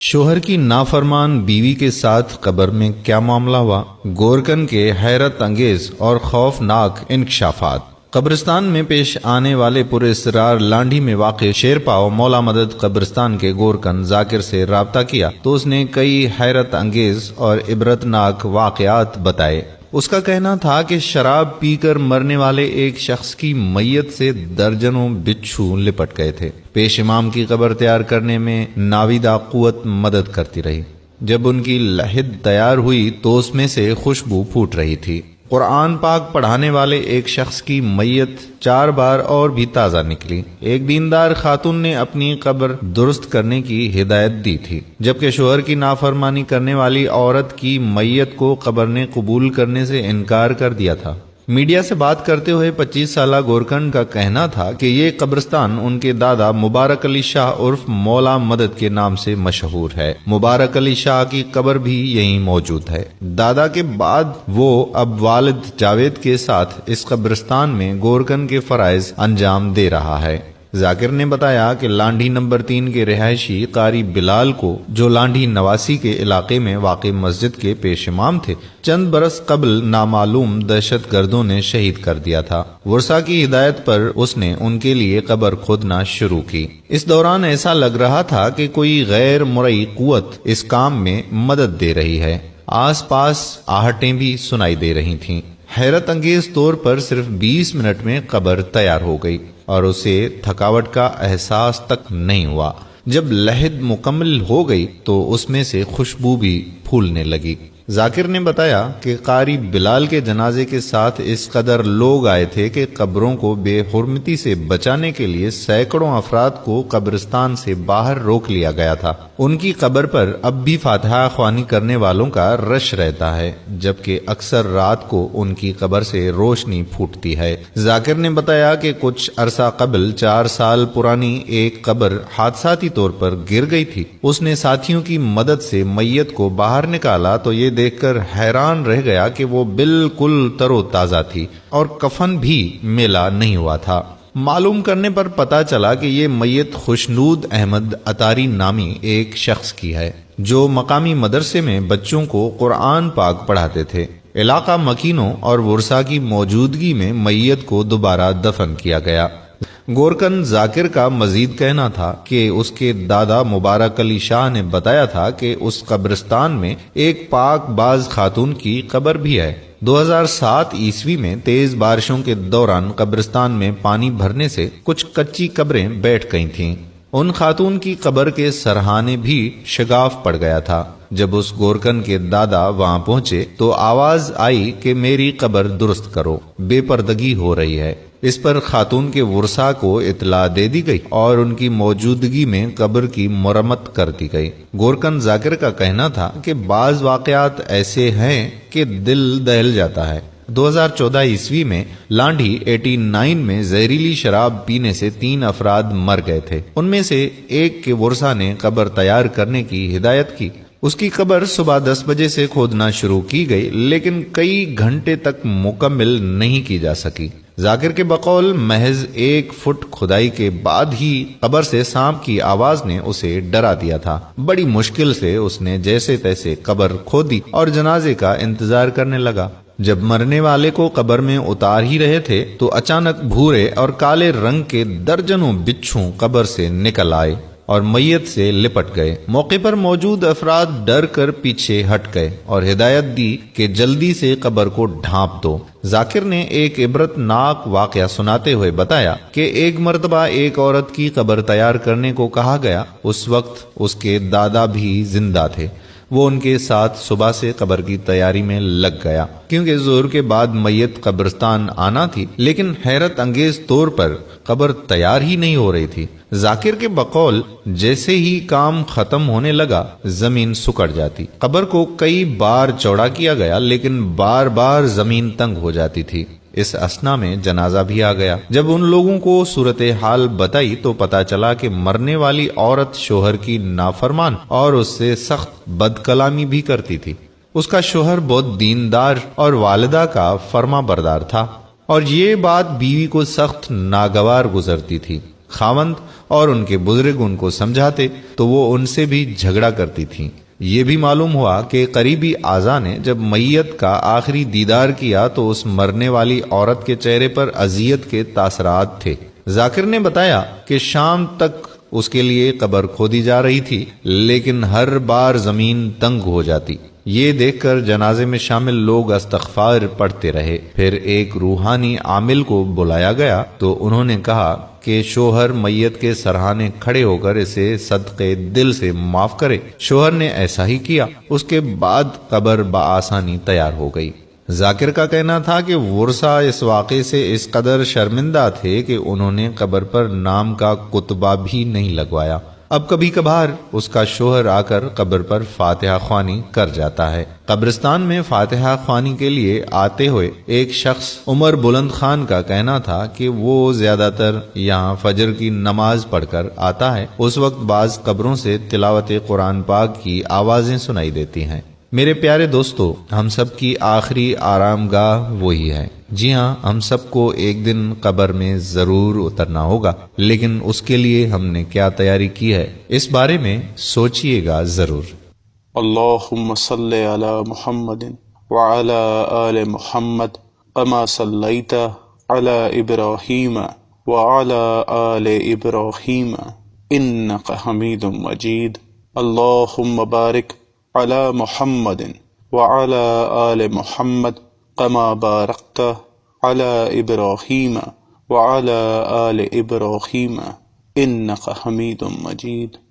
شوہر کی نافرمان بیوی کے ساتھ قبر میں کیا معاملہ ہوا؟ گورکن کے حیرت انگیز اور خوفناک انکشافات۔ قبرستان میں پیش آنے والے پراسرار لانڈھی میں واقع شیر پاؤ مولا مدد قبرستان کے گورکن ذاکر سے رابطہ کیا تو اس نے کئی حیرت انگیز اور عبرتناک واقعات بتائے۔ اس کا کہنا تھا کہ شراب پی کر مرنے والے ایک شخص کی میت سے درجنوں بچھو لپٹ گئے تھے۔ پیش امام کی قبر تیار کرنے میں ناویدہ قوت مدد کرتی رہی۔ جب ان کی لحد تیار ہوئی تو اس میں سے خوشبو پھوٹ رہی تھی۔ قرآن پاک پڑھانے والے ایک شخص کی میت 4 بار اور بھی تازہ نکلی۔ ایک دیندار خاتون نے اپنی قبر درست کرنے کی ہدایت دی تھی، جبکہ شوہر کی نافرمانی کرنے والی عورت کی میت کو قبر نے قبول کرنے سے انکار کر دیا تھا۔ میڈیا سے بات کرتے ہوئے 25 سالہ گورکن کا کہنا تھا کہ یہ قبرستان ان کے دادا مبارک علی شاہ عرف مولا مدد کے نام سے مشہور ہے۔ مبارک علی شاہ کی قبر بھی یہیں موجود ہے۔ دادا کے بعد وہ اب والد جاوید کے ساتھ اس قبرستان میں گورکن کے فرائض انجام دے رہا ہے۔ ذاکر نے بتایا کہ لانڈھی نمبر 3 کے رہائشی قاری بلال کو، جو لانڈھی نواسی کے علاقے میں واقع مسجد کے پیش امام تھے، چند برس قبل نامعلوم دہشت گردوں نے شہید کر دیا تھا۔ ورثاء کی ہدایت پر اس نے ان کے لیے قبر کھودنا شروع کی۔ اس دوران ایسا لگ رہا تھا کہ کوئی غیر مرئی قوت اس کام میں مدد دے رہی ہے۔ آس پاس آہٹیں بھی سنائی دے رہی تھیں۔ حیرت انگیز طور پر صرف 20 منٹ میں قبر تیار ہو گئی اور اسے تھکاوٹ کا احساس تک نہیں ہوا۔ جب لحد مکمل ہو گئی تو اس میں سے خوشبو بھی پھولنے لگی۔ ذاکر نے بتایا کہ قاری بلال کے جنازے کے ساتھ اس قدر لوگ آئے تھے کہ قبروں کو بے حرمتی سے بچانے کے لیے سینکڑوں افراد کو قبرستان سے باہر روک لیا گیا تھا۔ ان کی قبر پر اب بھی فاتحہ خوانی کرنے والوں کا رش رہتا ہے، جبکہ اکثر رات کو ان کی قبر سے روشنی پھوٹتی ہے۔ ذاکر نے بتایا کہ کچھ عرصہ قبل 4 سال پرانی ایک قبر حادثاتی طور پر گر گئی تھی۔ اس نے ساتھیوں کی مدد سے میت کو باہر نکالا تو یہ دیکھ کر حیران رہ گیا کہ وہ بالکل تر و تازہ تھی اور کفن بھی میلا نہیں ہوا تھا۔ معلوم کرنے پر پتا چلا کہ یہ میت خوشنود احمد عطاری نامی ایک شخص کی ہے، جو مقامی مدرسے میں بچوں کو قرآن پاک پڑھاتے تھے۔ علاقہ مکینوں اور ورثاء کی موجودگی میں میت کو دوبارہ دفن کیا گیا۔ گورکن ذاکر کا مزید کہنا تھا کہ اس کے دادا مبارک علی شاہ نے بتایا تھا کہ اس قبرستان میں ایک پاک باز خاتون کی قبر بھی ہے۔ 2007 عیسوی میں تیز بارشوں کے دوران قبرستان میں پانی بھرنے سے کچھ کچی قبریں بیٹھ گئی تھیں۔ ان خاتون کی قبر کے سرہانے بھی شگاف پڑ گیا تھا۔ جب اس گورکن کے دادا وہاں پہنچے تو آواز آئی کہ میری قبر درست کرو، بے پردگی ہو رہی ہے۔ اس پر خاتون کے ورثاء کو اطلاع دے دی گئی اور ان کی موجودگی میں قبر کی مرمت کر دی گئی۔ گورکن ذاکر کا کہنا تھا کہ بعض واقعات ایسے ہیں کہ دل دہل جاتا ہے۔ 2014 عیسوی میں لانڈھی 89 میں زہریلی شراب پینے سے 3 افراد مر گئے تھے۔ ان میں سے ایک کے ورثاء نے قبر تیار کرنے کی ہدایت کی۔ اس کی قبر صبح 10 بجے سے کھودنا شروع کی گئی، لیکن کئی گھنٹے تک مکمل نہیں کی جا سکی۔ ذاکر کے بقول محض 1 فٹ کھدائی کے بعد ہی قبر سے سانپ کی آواز نے اسے ڈرا دیا تھا۔ بڑی مشکل سے اس نے جیسے تیسے قبر کھودی اور جنازے کا انتظار کرنے لگا۔ جب مرنے والے کو قبر میں اتار ہی رہے تھے تو اچانک بھورے اور کالے رنگ کے درجنوں بچھو قبر سے نکل آئے اور میت سے لپٹ گئے۔ موقع پر موجود افراد ڈر کر پیچھے ہٹ گئے اور ہدایت دی کہ جلدی سے قبر کو ڈھانپ دو۔ ذاکر نے ایک عبرت ناک واقعہ سناتے ہوئے بتایا کہ ایک مرتبہ ایک عورت کی قبر تیار کرنے کو کہا گیا۔ اس وقت اس کے دادا بھی زندہ تھے۔ وہ ان کے ساتھ صبح سے قبر کی تیاری میں لگ گیا، کیونکہ ظہر کے بعد میت قبرستان آنا تھی، لیکن حیرت انگیز طور پر قبر تیار ہی نہیں ہو رہی تھی۔ ذاکر کے بقول جیسے ہی کام ختم ہونے لگا زمین سکڑ جاتی۔ قبر کو کئی بار چوڑا کیا گیا، لیکن بار بار زمین تنگ ہو جاتی تھی۔ اس اثنا میں جنازہ بھی آ گیا۔ جب ان لوگوں کو صورتحال بتائی تو پتا چلا کہ مرنے والی عورت شوہر کی نافرمان اور اس سے سخت بد کلامی بھی کرتی تھی۔ اس کا شوہر بہت دیندار اور والدہ کا فرما بردار تھا، اور یہ بات بیوی کو سخت ناگوار گزرتی تھی۔ خاوند اور ان کے بزرگ ان کو سمجھاتے تو وہ ان سے بھی جھگڑا کرتی تھیں۔ یہ بھی معلوم ہوا کہ قریبی اعضاء نے جب میت کا آخری دیدار کیا تو اس مرنے والی عورت کے چہرے پر اذیت کے تاثرات تھے۔ ذاکر نے بتایا کہ شام تک اس کے لیے قبر کھودی جا رہی تھی، لیکن ہر بار زمین تنگ ہو جاتی۔ یہ دیکھ کر جنازے میں شامل لوگ استغفار پڑھتے رہے۔ پھر ایک روحانی عامل کو بلایا گیا تو انہوں نے کہا کہ شوہر میت کے سرہانے کھڑے ہو کر اسے صدقے دل سے معاف کرے۔ شوہر نے ایسا ہی کیا۔ اس کے بعد قبر بآسانی تیار ہو گئی۔ ذاکر کا کہنا تھا کہ ورثہ اس واقعے سے اس قدر شرمندہ تھے کہ انہوں نے قبر پر نام کا کتبہ بھی نہیں لگوایا۔ اب کبھی کبھار اس کا شوہر آ کر قبر پر فاتحہ خوانی کر جاتا ہے۔ قبرستان میں فاتحہ خوانی کے لیے آتے ہوئے ایک شخص عمر بلند خان کا کہنا تھا کہ وہ زیادہ تر یہاں فجر کی نماز پڑھ کر آتا ہے۔ اس وقت بعض قبروں سے تلاوت قرآن پاک کی آوازیں سنائی دیتی ہیں۔ میرے پیارے دوستو، ہم سب کی آخری آرام گاہ وہی ہے۔ جی ہاں، ہم سب کو ایک دن قبر میں ضرور اترنا ہوگا، لیکن اس کے لیے ہم نے کیا تیاری کی ہے، اس بارے میں سوچئے گا ضرور۔ اللہم صلی علی محمد وعلی آل محمد کما صلیت علی ابراہیم وعلی آل ابراہیم انک حمید مجید۔ اللہم بارک علی محمد وعلی آل محمد کما بارکت علی ابراہیم وعلی آل ابراہیم انک حمید مجید۔